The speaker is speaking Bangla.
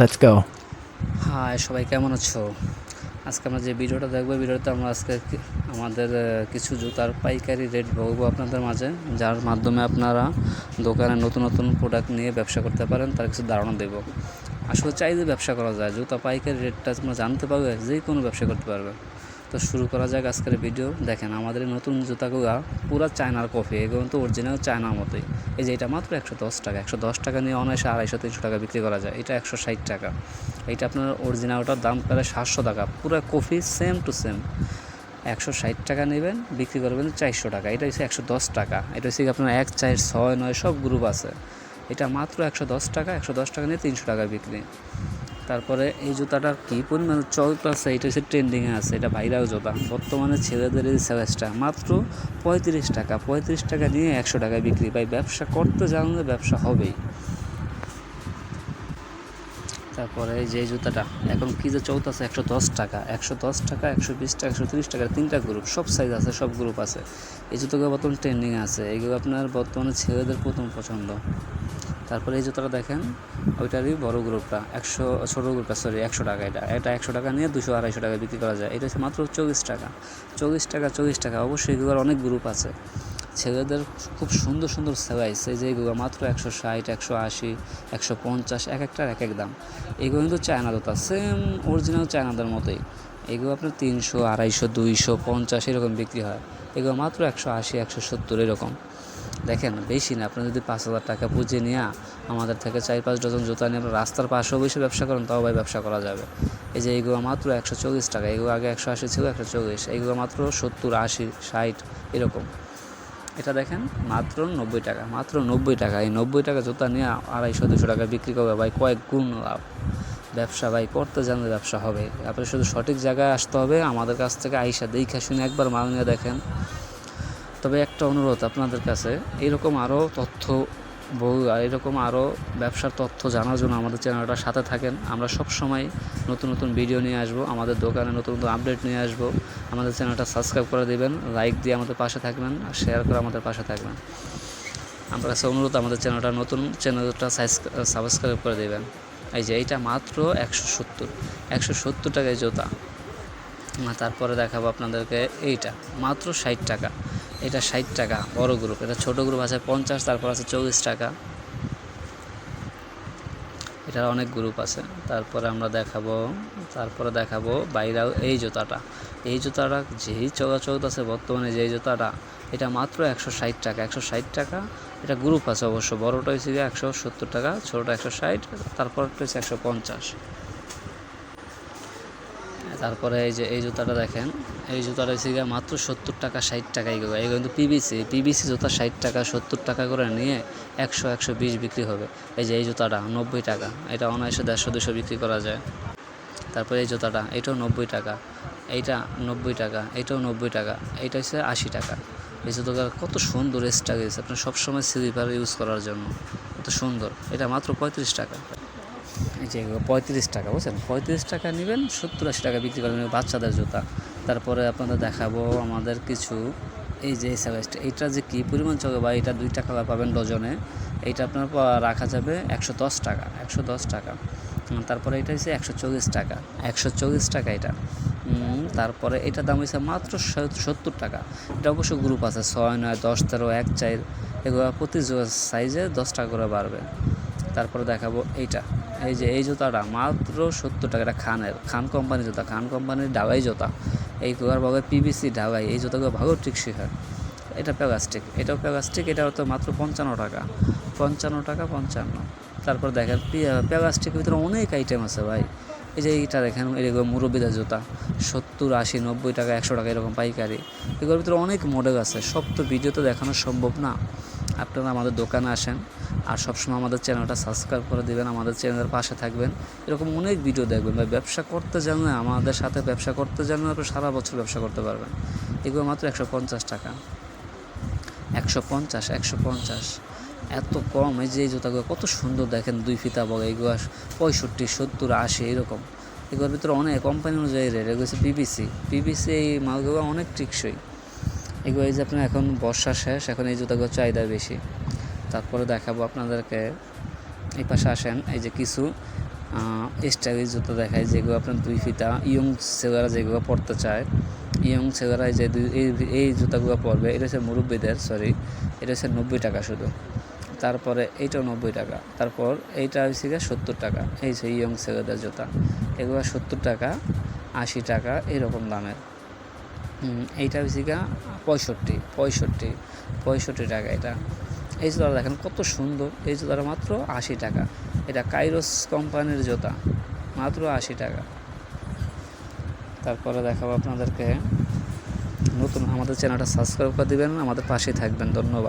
Let's go. হাই সবাই কেমন আছো? আজকে আমরা যে ভিডিওটা দেখবো, ভিডিওতে আমরা আজকে আমাদের কিছু জুতার পাইকারি রেট বলবো আপনাদের মাঝে, যার মাধ্যমে আপনারা দোকানে নতুন নতুন প্রোডাক্ট নিয়ে ব্যবসা করতে পারেন, তার কিছু ধারণা দেবো। আসলে চাইলে ব্যবসা করা যায়, জুতা পাইকারি রেটটা তোমরা জানতে পারবে, যে কোনো ব্যবসা করতে পারবে। তো শুরু করা যাক আজকের ভিডিও। দেখেন আমাদের নতুন জুতাগুলো পুরো চায়নার কপি, এগুলো তো অরিজিনাল চায়নার মতোই। এই যে এটা মাত্র 110 টাকা, 110 টাকা নিয়ে অনায়াসে 250-300 টাকা বিক্রি করা যায়। এটা 160 টাকা। এইটা আপনার অরিজিনালটার দাম প্রায় 700 টাকা, পুরো কপি সেম টু সেম। 160 টাকা নেবেন, বিক্রি করবেন 400 টাকা। এটা হচ্ছে 110 টাকা। এটা হচ্ছে আপনার 1, 4, 6, 9 সব গ্রুপ আছে। এটা মাত্র 110 টাকা, 110 টাকা নিয়ে 300 টাকা বিক্রি। তারপরে এই জুতাটার কী পরিমাণ চলতেছে, এটা হচ্ছে ট্রেন্ডিংয়ে আছে, এটা ভাইরাল জুতা। বর্তমানে ছেলেদের এই সাইজটা মাত্র 35 টাকা, 35 টাকা নিয়ে 100 টাকায় বিক্রি। ভাই ব্যবসা করতে জানলে ব্যবসা হবেই। তারপরে এই যে জুতাটা এখন কী যে চলতেছে, 110 টাকা, 110 টাকা, 120 টাকা, 130 টাকার 3টা গ্রুপ, সব সাইজ আছে, সব গ্রুপ আছে। এই জুতোগুলো বর্তমানে ট্রেন্ডিংয়ে আছে, এগুলো আপনার বর্তমানে ছেলেদের প্রথম পছন্দ। তারপরে এই জুতোটা দেখেন, ওইটারই বড় গ্রুপটা 100, ছোটো গ্রুপটা 100 টাকা। এটা 100 টাকা নিয়ে 200-250 টাকা বিক্রি করা যায়। এটা হচ্ছে মাত্র 24 টাকা, 24 টাকা, 24 টাকা। অবশ্যই এগুলোর অনেক গ্রুপ আছে। ছেলেদের খুব সুন্দর সুন্দর সাইজ, এই যে এগুলো মাত্র 160, 180, 150, এক একটার এক এক দাম। এগুলো কিন্তু চায়না জুতা, সেম অরিজিনাল চায়নাদের মতোই। এগুলো আপনার 300, 250, 250 এরকম বিক্রি হয়। এগুলো মাত্র 180, 170 এরকম। দেখেন বেশি না, আপনি যদি 5,000 টাকা পুঁজি নিয়ে আমাদের থেকে 4-5 ডজন জুতা নিয়ে আপনার রাস্তার পাশেও বসে ব্যবসা করেন, তাও ভাই ব্যবসা করা যাবে। এই যে এইগুলো মাত্র 140 টাকা, এগুলো আগে 180 ছিল, 140। এইগুলো মাত্র 70, 80, 60 এরকম। এটা দেখেন মাত্র 90 টাকা, মাত্র 90 টাকা। এই 90 টাকা জুতা নিয়ে 250-200 টাকা বিক্রি করবে ভাই, কয়েক গুণ লাভ। ব্যবসা ভাই করতে জানলে ব্যবসা হবে। আপনি শুধু সঠিক জায়গায় আসতে হবে, আমাদের কাছ থেকে আইসা দেখা শুনে একবার মাল নিয়ে দেখেন। তবে একটা অনুরোধ আপনাদের কাছে, এরকম আরও তথ্য এরকম আরও ব্যবসার তথ্য জানার জন্য আমাদের চ্যানেলটার সাথে থাকেন। আমরা সব সময় নতুন নতুন ভিডিও নিয়ে আসবো, আমাদের দোকানে নতুন নতুন আপডেট নিয়ে আসবো। আমাদের চ্যানেলটা সাবস্ক্রাইব করে দেবেন, লাইক দিয়ে আমাদের পাশে থাকবেন, আর শেয়ার করে আমাদের পাশে থাকবেন। আমার কাছে অনুরোধ, আমাদের চ্যানেলটা সাবস্ক্রাইব করে দেবেন। এই যে এইটা মাত্র 170 টাকায় জুতা। তারপরে দেখাবো আপনাদেরকে এইটা মাত্র 60 টাকা। এটা 60 টাকা, বড় গ্রুপ। এটা ছোটো গ্রুপ আছে 50, তারপর আছে 24 টাকা। এটার অনেক গ্রুপ আছে। তারপরে দেখাবো বাইরাও এই জুতাটা যেই চলতেছে বর্তমানে, যেই জুতাটা, এটা মাত্র 160 টাকা, 160 টাকা। এটা গ্রুপ আছে অবশ্য, বড়োটা হয়েছে 170 টাকা, ছোটোটা 160, তারপরটা হচ্ছে 150। তারপরে এই যে এই জুতাটা দেখেন, এই জুতাটা হচ্ছে মাত্র 70 টাকা, 60 টাকা। এগুলো কিন্তু পিভিসি জুতা 60 টাকা, 70 টাকা করে নিয়ে 100-120 বিক্রি হবে। এই যে এই জুতাটা 90 টাকা, এটা অনায়াসে 150-200 বিক্রি করা যায়। তারপরে এই জুতাটা, এটাও 90 টাকা, এইটা 90 টাকা, এটাও 90 টাকা, এইটা হচ্ছে 80 টাকা। এই জুতোটা কত সুন্দর স্টাইলিশ, আপনার সবসময় স্লিপার ইউজ করার জন্য কত সুন্দর। এটা মাত্র 35 টাকা। এই যে 35 টাকা, বুঝছেন, 35 টাকা নেবেন, 70-80 টাকা বিক্রি করবেন বাচ্চাদের জুতা। তারপরে আপনাদের দেখাবো আমাদের কিছু, এই যে এই সাইজটা, এইটা যে কী পরিমাণ চলে বা এটা 2 টাকা পাবেন ডজনে। এইটা আপনার রাখা যাবে 110 টাকা, 110 টাকা। তারপরে এটা হচ্ছে 140 টাকা, 140 টাকা এটা। তারপরে এটার দাম হচ্ছে মাত্র 70 টাকা। এটা অবশ্য গ্রুপ আছে 6, 9, 10, 13, 1, 4, এগুলো প্রতি সাইজে 10 টাকা করে বাড়বে। তারপরে দেখাবো এইটা, এই যে এই জুতাটা মাত্র 70 টাকা। এটা খান কোম্পানির জুতা, খান কোম্পানির ঢালাই জুতা। এইগুলোর বলে পিভিসি ঢালাই, এই জুতাগুলো ভালো টেকসই হয়। এটা এটাও প্লাস্টিক। এটা তো মাত্র 55 টাকা, 55 টাকা, 55। তারপর দেখেন প্লাস্টিকের ভিতরে অনেক আইটেম আছে ভাই। এই যে এইটা দেখেন, এগুলো মুরব্বিদের জুতা, 70, 80, 90 টাকা, 100 টাকা এরকম পাইকারি। এগুলোর ভিতরে অনেক মডেল আছে, সব তো ভিডিওতে দেখানো সম্ভব না। আপনারা আমাদের দোকানে আসেন, আর সবসময় আমাদের চ্যানেলটা সাবস্ক্রাইব করে দেবেন, আমাদের চ্যানেলের পাশে থাকবেন। এরকম অনেক ভিডিও দেখবেন ভাই। ব্যবসা করতে জানলে, আমাদের সাথে ব্যবসা করতে জানলে আপনি সারা বছর ব্যবসা করতে পারবেন। এগুলো মাত্র 150 টাকা, 150, এত কম। এই যে এই জুতাগুলো কত সুন্দর দেখেন, 2 ফিতা বলে, এগুলো 65, 70, 80 এরকম। এগুলোর ভিতরে অনেক কোম্পানি অনুযায়ী রেট। এগুলো হচ্ছে পিভিসি, এই মালগুলো অনেক টেকসই। এগুলো এই যে আপনার এখন বর্ষা শেষ, এখন এই জুতাগুলো চাহিদা বেশি। তারপরে দেখাবো আপনাদেরকে, এই পাশে আসেন, এই যে কিছু স্টাইলিশ জুতো দেখাই, যেগুলো আপনার 2 ফিতা ইয়ং ছেলেরা যেগুলো পড়তে চায়, ইয়ং ছেলেরা যে এই জুতাগুলো পরবে। এটা হচ্ছে মুরব্বীদের, সরি, এটা হচ্ছে 90 টাকা শুধু। তারপরে এইটাও 90 টাকা। তারপর এইটা হচ্ছে গিয়ে 70 টাকা। এই যে ইয়ং ছেলেদের জুতা, এগুলো 70 টাকা, 80 টাকা এরকম দামের। এইটা হচ্ছে গিয়ে 65 টাকা এটা। এই জুতাটা দেখেন কত সুন্দর, এই জুতাটা মাত্র 80 টাকা। এটা কাইরোস কোম্পানির জুতা, মাত্র 80 টাকা। তারপরে দেখাবো আপনাদেরকে, নতুন আমাদের চ্যানেলটা সাবস্ক্রাইব করে দিবেন, আমাদের পাশেই থাকবেন। ধন্যবাদ।